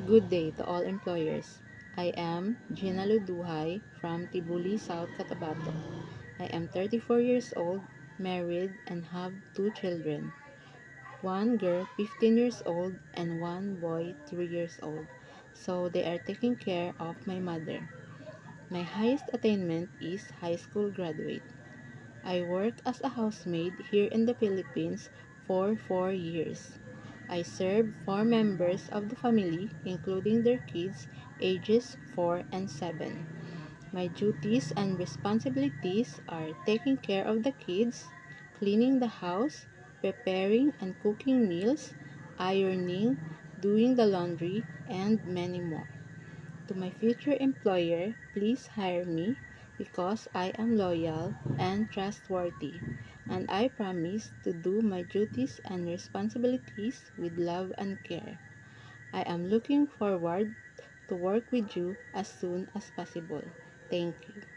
Good day to all employers. I am Gina Luduhay from Tibuli, South Cotabato. I am 34 years old, married, and have two children. One girl, 15 years old, and one boy, 3 years old. So they are taking care of my mother. My highest attainment is high school graduate. I worked as a housemaid here in the Philippines for 4 years. I served 4 members of the family, including their kids, ages 4 and 7. My duties and responsibilities are taking care of the kids, cleaning the house, preparing and cooking meals, ironing, doing the laundry, and many more. To my future employer, please hire me because I am loyal and trustworthy, and I promise to do my duties and responsibilities with love and care. I am looking forward to work with you as soon as possible. Thank you.